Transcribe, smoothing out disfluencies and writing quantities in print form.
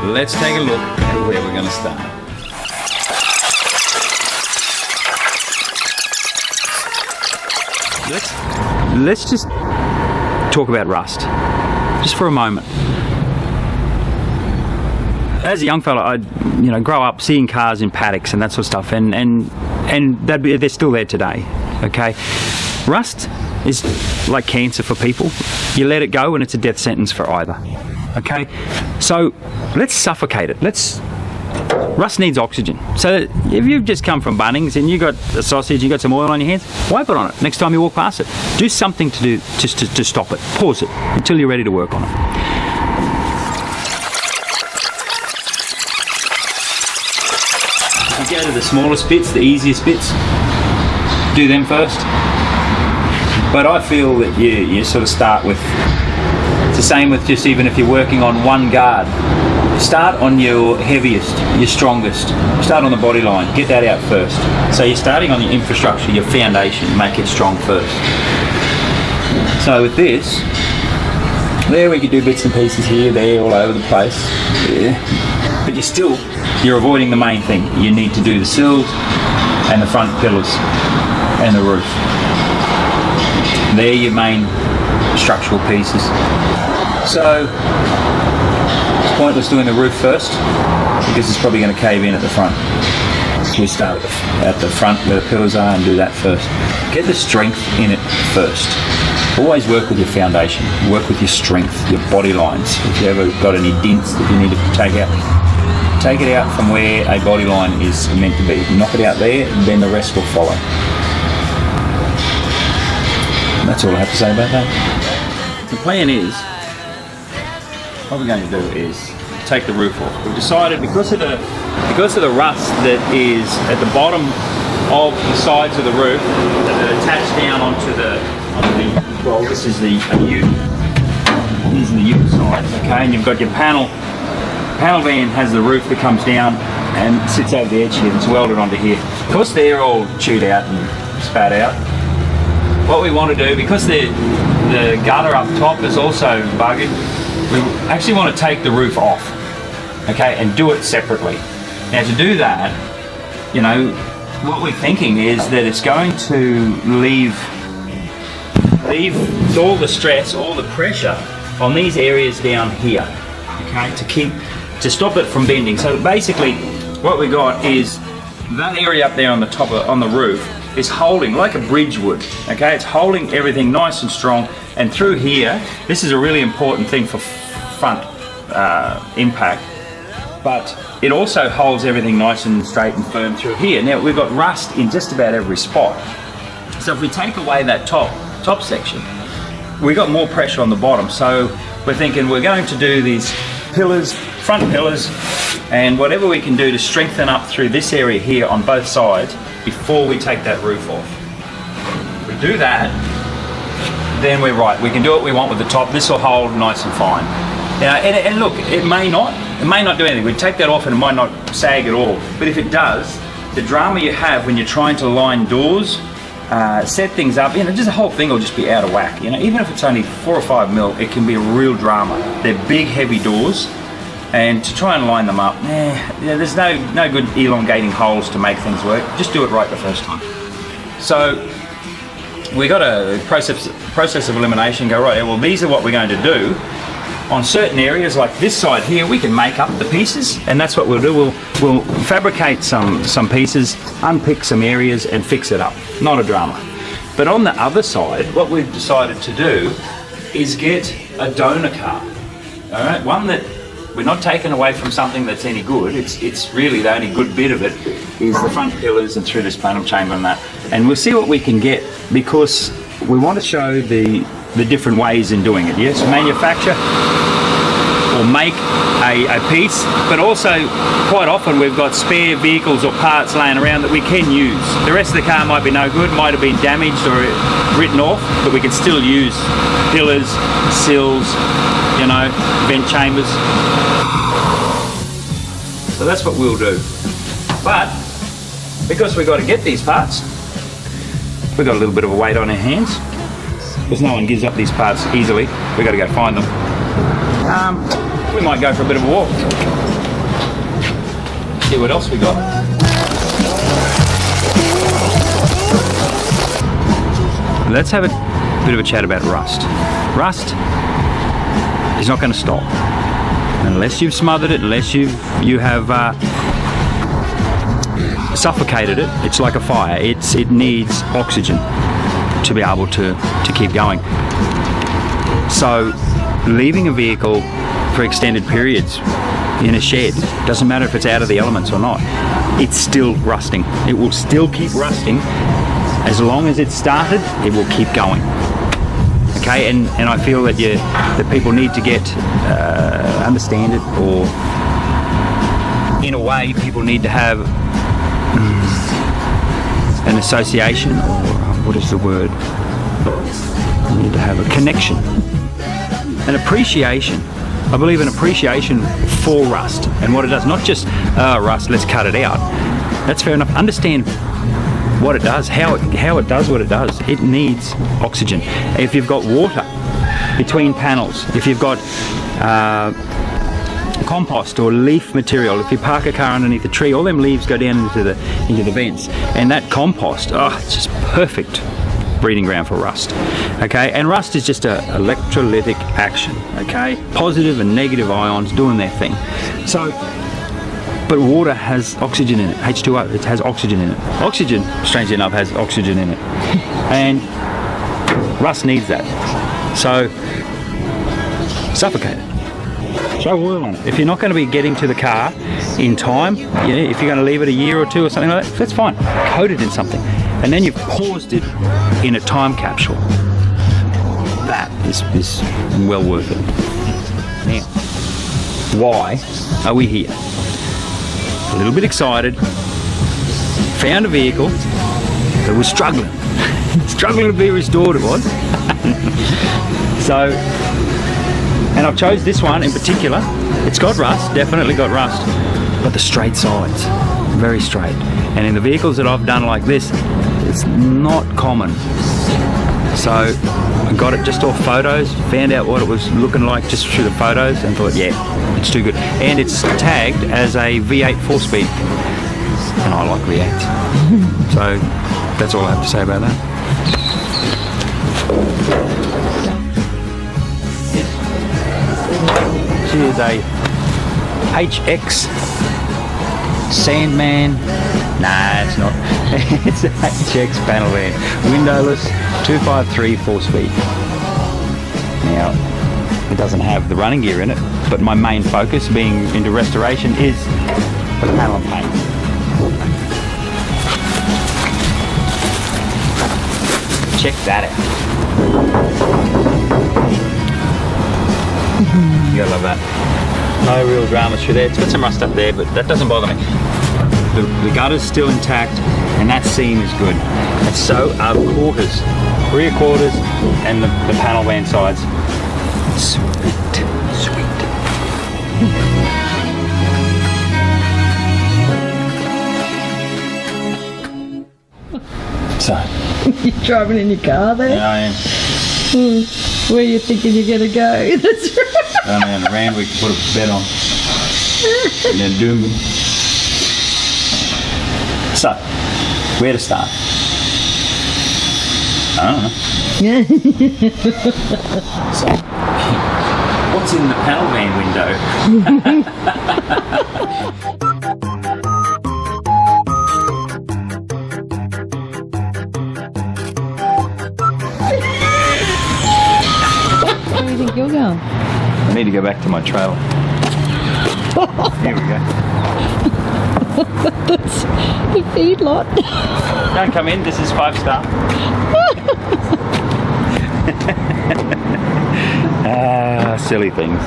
let's take a look at where we're going to start. Let's just talk about rust, just for a moment. As a young fella, I'd grow up seeing cars in paddocks and that sort of stuff, and they're still there today. Okay, rust is like cancer for people. You let it go and it's a death sentence for either. Okay, so let's suffocate it. Rust needs oxygen. So if you've just come from Bunnings and you got a sausage, you got some oil on your hands, wipe it on it next time you walk past it. Do something to stop it. Pause it until you're ready to work on it. You go to the smallest bits, the easiest bits, do them first. But I feel that you sort of start with, it's the same with just even if you're working on one guard. Start on your heaviest, your strongest. Start on the body line, get that out first. So you're starting on your infrastructure, your foundation, make it strong first. So with this, there we could do bits and pieces here, there, all over the place. Yeah. But you're avoiding the main thing. You need to do the sills and the front pillars and the roof. They're your main structural pieces. So it's pointless doing the roof first because it's probably going to cave in at the front. We start at the front where the pillars are and do that first. Get the strength in it first. Always work with your foundation, work with your strength, your body lines. If you ever got any dents that you need to take it out from where a body line is meant to be. Knock it out there, and then the rest will follow. And that's all I have to say about that. The plan is, what we're going to do is take the roof off. We've decided because of the rust that is at the bottom of the sides of the roof that are attached down onto the well, this is the U. These are the U sides, okay? And you've got your panel. Panel van has the roof that comes down and sits over the edge here. It's welded onto here. Because they're all chewed out and spat out, what we want to do, because the gutter up top is also buggered, we actually want to take the roof off, okay, and do it separately. Now to do that, what we're thinking is that it's going to leave all the stress, all the pressure on these areas down here, okay, to stop it from bending. So basically what we got is that area up there on the top on the roof is holding like a bridge would, okay? It's holding everything nice and strong, and through here, this is a really important thing for front impact, but it also holds everything nice and straight and firm through here. Now we've got rust in just about every spot, so if we take away that top section, we got more pressure on the bottom. So we're thinking we're going to do these pillars, front pillars, and whatever we can do to strengthen up through this area here on both sides before we take that roof off. If we do that, then we're right. We can do what we want with the top. This will hold nice and fine. And look, it may not do anything. We take that off and it might not sag at all. But if it does, the drama you have when you're trying to line doors, set things up, just the whole thing will just be out of whack. Even if it's only 4 or 5 mil, it can be a real drama. They're big, heavy doors, and to try and line them up, there's no good elongating holes to make things work. Just do it right the first time. So we got a process of elimination. Go right. Well, these are what we're going to do. On certain areas like this side here, we can make up the pieces, and that's what we'll do. We'll fabricate some pieces, unpick some areas and fix it up. Not a drama. But on the other side, what we've decided to do is get a donor car. All right, one that we're not taking away from something that's any good. It's really the only good bit of it is the front pillars and through this panel chamber and that. And we'll see what we can get, because we want to show the different ways in doing it. Yes, manufacture or make a piece, but also quite often we've got spare vehicles or parts laying around that we can use. The rest of the car might be no good, might have been damaged or written off, but we can still use pillars, sills, vent chambers. So that's what we'll do. But because we've got to get these parts, we've got a little bit of a weight on our hands, because no one gives up these parts easily. We've got to go find them. We might go for a bit of a walk. see what else we got. Let's have a bit of a chat about rust. Rust is not going to stop unless you've smothered it, unless you have suffocated it. It's like a fire. It needs oxygen to be able to keep going. So leaving a vehicle for extended periods in a shed, doesn't matter if it's out of the elements or not, it's still rusting. It will still keep rusting. As long as it's started, it will keep going. Okay, and I feel that that people need to get understand it, or in a way, people need to have an association, or what is the word? You need to have a connection, an appreciation. I believe an appreciation for rust and what it does. Not just rust, let's cut it out. That's fair enough. Understand what it does, how it does what it does. It needs oxygen. If you've got water between panels, if you've got compost or leaf material, if you park a car underneath a tree, all them leaves go down into the vents, and that compost, it's just perfect breeding ground for rust. Okay, and rust is just a electrolytic action. Okay, positive and negative ions doing their thing. So, but water has oxygen in it, H2O, it has oxygen in it. Oxygen, strangely enough, has oxygen in it. And rust needs that. So, suffocate it. Throw oil on it. If you're not going to be getting to the car in time, if you're going to leave it a year or two or something like that, that's fine. Coat it in something. And then you've paused it in a time capsule. That is well worth it. Now, why are we here? A little bit excited, found a vehicle that was struggling to be restored, it was. So, and I've chose this one in particular. It's got rust, definitely got rust, but the straight sides, very straight. And in the vehicles that I've done like this, it's not common. So I got it just off photos, found out what it was looking like just through the photos, and thought, yeah, it's too good. And it's tagged as a V8 4-speed, and I like V8s. So that's all I have to say about that. She is a HX Sandman. Nah, it's not. It's a HX panel van, windowless, 253 4-speed. Now, it doesn't have the running gear in it, but my main focus, being into restoration, is the panel and paint. Check that out. You gotta love that. No real drama through there. It's got some rust up there, but that doesn't bother me. The gutter's still intact, and that seam is good. And so are the quarters, rear quarters, and the panel van sides. Sweet, sweet. So. You're driving in your car there? Yeah, I am. Where are you thinking you're going to go? That's right. Down there in Randwick to put a bed on. And then Doomben. So, where to start? I don't know. So, what's in the panel van window? Where do you think you're going? I need to go back to my trailer. Here we go. That's the feedlot. Don't come in, this is 5-star. Silly things.